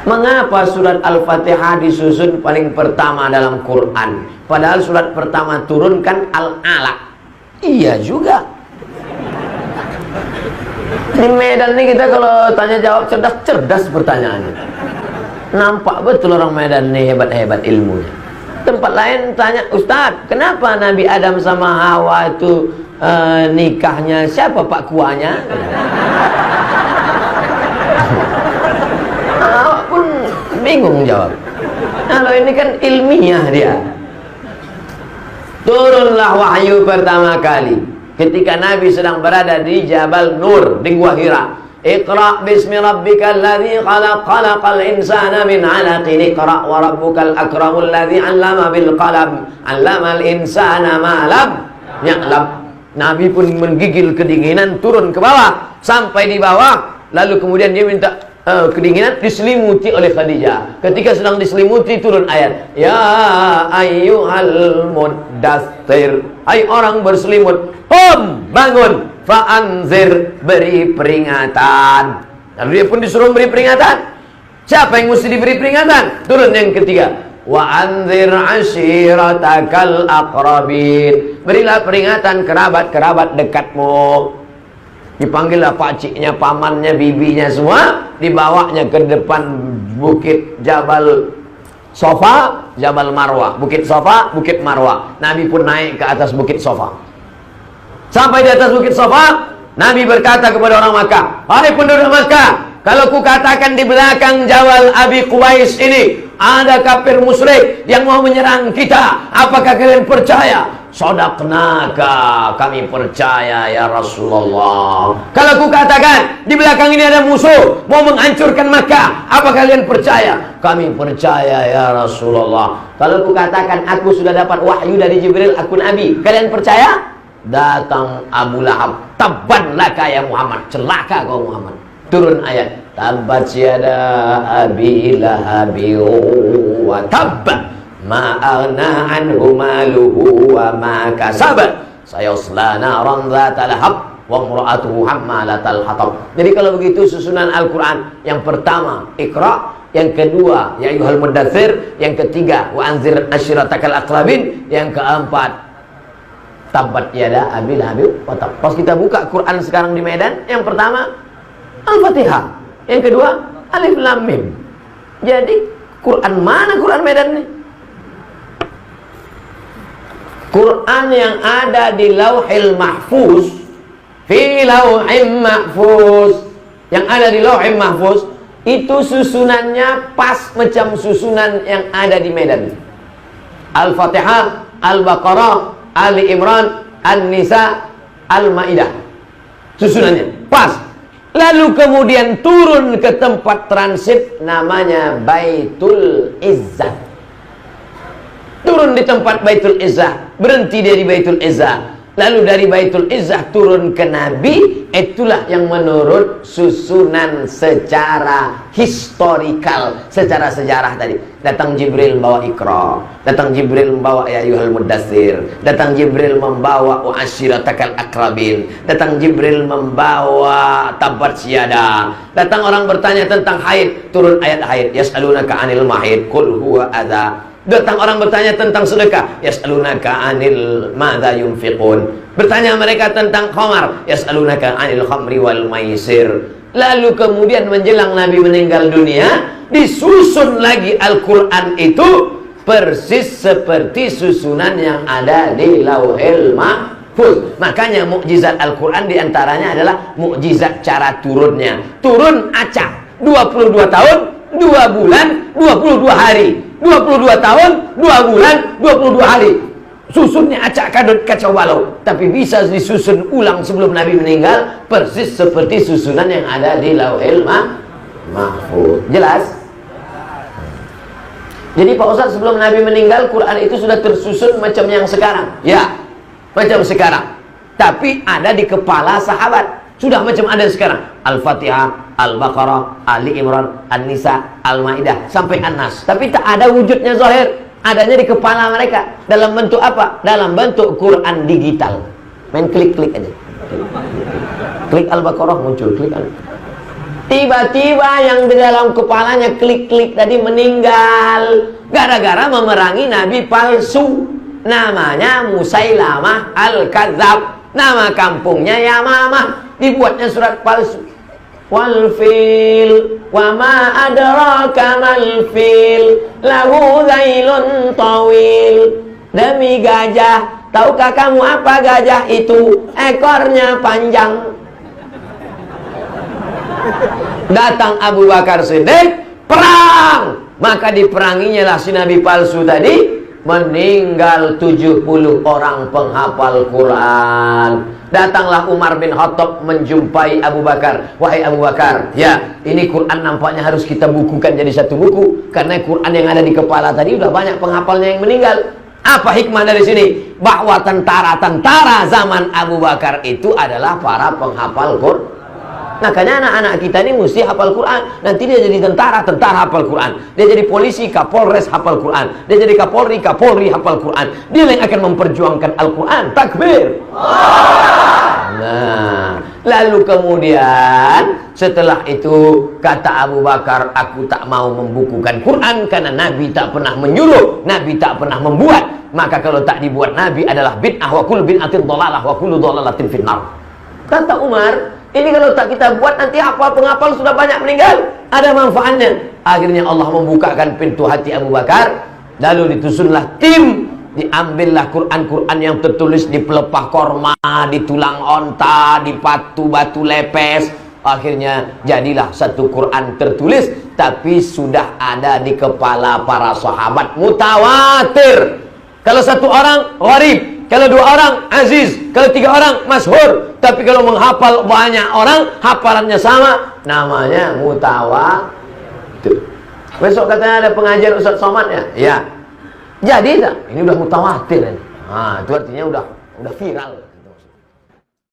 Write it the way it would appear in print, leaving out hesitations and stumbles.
Mengapa surat Al-Fatihah disusun paling pertama dalam Quran? Padahal surat pertama turunkan Al-Alaq. Iya juga. Di Medan ini kita kalau tanya jawab cerdas pertanyaannya. Nampak betul orang Medan ini hebat-hebat ilmunya. Tempat lain tanya, Ustadz, kenapa Nabi Adam sama Hawa itu nikahnya siapa pak kuahnya? Awak pun bingung jawab. Kalau ini kan ilmiah dia. Turunlah wahyu pertama kali ketika Nabi sedang berada di Jabal Nur di Gua Hira. Iqra bismi rabbikal ladzi khalaq, khalaqal insana min 'alaqin, iqra wa rabbukal akramul ladzi 'allama bil qalam, 'allamal insana ma lam ya'lam. Nabi pun menggigil kedinginan, turun ke bawah sampai di bawah, lalu kemudian dia minta kedinginan diselimuti oleh Khadijah. Ketika sedang diselimuti turun ayat, ya ayyuhal muddatsir, hai orang berselimut, qum bangun, fa'anzir beri peringatan. Lalu dia pun disuruh beri peringatan. Siapa yang mesti diberi peringatan? Turun yang ketiga, wa anzir ashiratakal aqrabin, berilah peringatan kerabat-kerabat dekatmu. Dipanggillah pakciknya, pamannya, bibinya semua, dibawanya ke depan bukit Jabal Sofa, Jabal Marwah, bukit Sofa, bukit Marwah. Nabi pun naik ke atas bukit Sofa. Sampai di atas bukit Sofa, Nabi berkata kepada orang Makkah, hai penduduk Makkah, kalau kukatakan di belakang Jabal Abi Quwais ini ada kafir musyrik yang mau menyerang kita, apakah kalian percaya? Sadaqnaka, kami percaya ya Rasulullah. Kalau kukatakan di belakang ini ada musuh mau menghancurkan Makkah, apa kalian percaya? Kami percaya ya Rasulullah. Kalau kukatakan aku sudah dapat wahyu dari Jibril, aku Nabi, kalian percaya? Datang Abu Lahab, tabban laka ya Muhammad, celaka kau Muhammad. Turun ayat, tabbat yada abi lahabi wa tabba ma aghna anhu maluhu wa ma kasaba sayasla naran dzatal lahab wa imra'atuhu hammalatal hatab. Jadi kalau begitu susunan Al-Qur'an, yang pertama Iqra, yang kedua ya ayyuhal muddatsir, yang ketiga wa anzir ashiratakal aqrabin, yang keempat tabbat yada abi lahabi wa tab. Pas kita buka Quran sekarang di Medan, yang pertama Al-Fatihah, yang kedua Alif Lam Mim. Jadi Quran mana Quran Medan nih? Quran yang ada di Lauhil Mahfuz, fi Lauhil Mahfuz, yang ada di Lauhil Mahfuz itu susunannya pas macam susunan yang ada di Medan. Al-Fatihah, Al-Baqarah, Ali Imran, An-Nisa, Al-Maidah. Susunannya pas. Lalu kemudian turun ke tempat transit namanya Baitul Izzah. Turun di tempat Baitul Izzah, berhenti dia di Baitul Izzah. Lalu dari Baitul Izzah turun ke Nabi. Itulah yang menurut susunan secara historikal, secara sejarah tadi. Datang Jibril membawa Iqra, datang Jibril membawa ya ayyuhal muddatsir, datang Jibril membawa wa ashiratakal aqrabin, datang Jibril membawa tabbat yada. Datang orang bertanya tentang haid, turun ayat haid, yas'alunaka 'anil mahid qul huwa adza. Datang orang bertanya tentang sedekah, yas'alunaka 'anil madza yunfiqun. Bertanya mereka tentang khamar, yas'alunaka 'anil khamri wal maisir. Lalu kemudian menjelang Nabi meninggal dunia, disusun lagi Al-Quran itu persis seperti susunan yang ada di Lauhil Mahfuz. Makanya mukjizat Al-Quran diantaranya adalah mukjizat cara turunnya. Turun acak 22 tahun 2 bulan 22 hari, 22 tahun 2 bulan 22 hari. Susunnya acak kadut kacau balau, tapi bisa disusun ulang sebelum Nabi meninggal persis seperti susunan yang ada di Lauhil Mahfuz. Jelas? Jadi Pak Ustadz, sebelum Nabi meninggal Quran itu sudah tersusun macam yang sekarang? Ya, macam sekarang. Tapi ada di kepala sahabat, sudah macam ada sekarang. Al-Fatihah, Al-Baqarah, Ali Imran, An-Nisa, Al-Maidah sampai An-Nas. Tapi tak ada wujudnya zahir. Adanya di kepala mereka. Dalam bentuk apa? Dalam bentuk Quran digital. Main klik-klik aja. Klik Al-Baqarah muncul, klik Tiba-tiba yang di dalam kepalanya klik-klik tadi meninggal gara-gara memerangi nabi palsu. Namanya Musailamah Al-Kadzab. Nama kampungnya Yamamah. Dibuatnya surat palsu. Wal fil wa ma adraka mal fil lahu zailun tawil. Demi gajah, tahukah kamu apa gajah itu? Ekornya panjang. Datang Abu Bakar Siddiq, perang. Maka diperanginya lah si nabi palsu tadi. Meninggal 70 orang penghafal Quran. Datanglah Umar bin Khattab menjumpai Abu Bakar. Wahai Abu Bakar, ya, ini Quran nampaknya harus kita bukukan jadi satu buku. Karena Quran yang ada di kepala tadi udah banyak penghafalnya yang meninggal. Apa hikmah dari sini? Bahwa tentara-tentara zaman Abu Bakar itu adalah para penghafal Quran. Makanya anak-anak kita ini mesti hafal Quran. Nanti dia jadi tentara, tentara hafal Quran. Dia jadi polisi, kapolres hafal Quran. Dia jadi kapolri, kapolri hafal Quran. Dia yang akan memperjuangkan Al-Quran. Takbir. Nah, lalu kemudian setelah itu kata Abu Bakar, aku tak mau membukukan Quran karena Nabi tak pernah menyuruh, Nabi tak pernah membuat. Maka kalau tak dibuat Nabi adalah bid'ah, wa kullu bid'atin dhalalah wa kullu dhalalatin finnar. Kata Umar, ini kalau tak kita buat nanti hafal penghafal sudah banyak meninggal. Ada manfaatnya. Akhirnya Allah membukakan pintu hati Abu Bakar. Lalu ditusunlah tim. Diambillah Quran-Quran yang tertulis di pelepah korma, di tulang onta, di batu lepes. Akhirnya jadilah satu Quran tertulis. Tapi sudah ada di kepala para sahabat. Mutawatir. Kalau satu orang gharib, kalau dua orang aziz, kalau tiga orang masyhur. Tapi kalau menghafal banyak orang, hafalannya sama, namanya mutawatir. Besok katanya ada pengajian Ustaz Somad ya? Ya. Jadi tak? Ini udah mutawatir. Nah, itu artinya udah viral.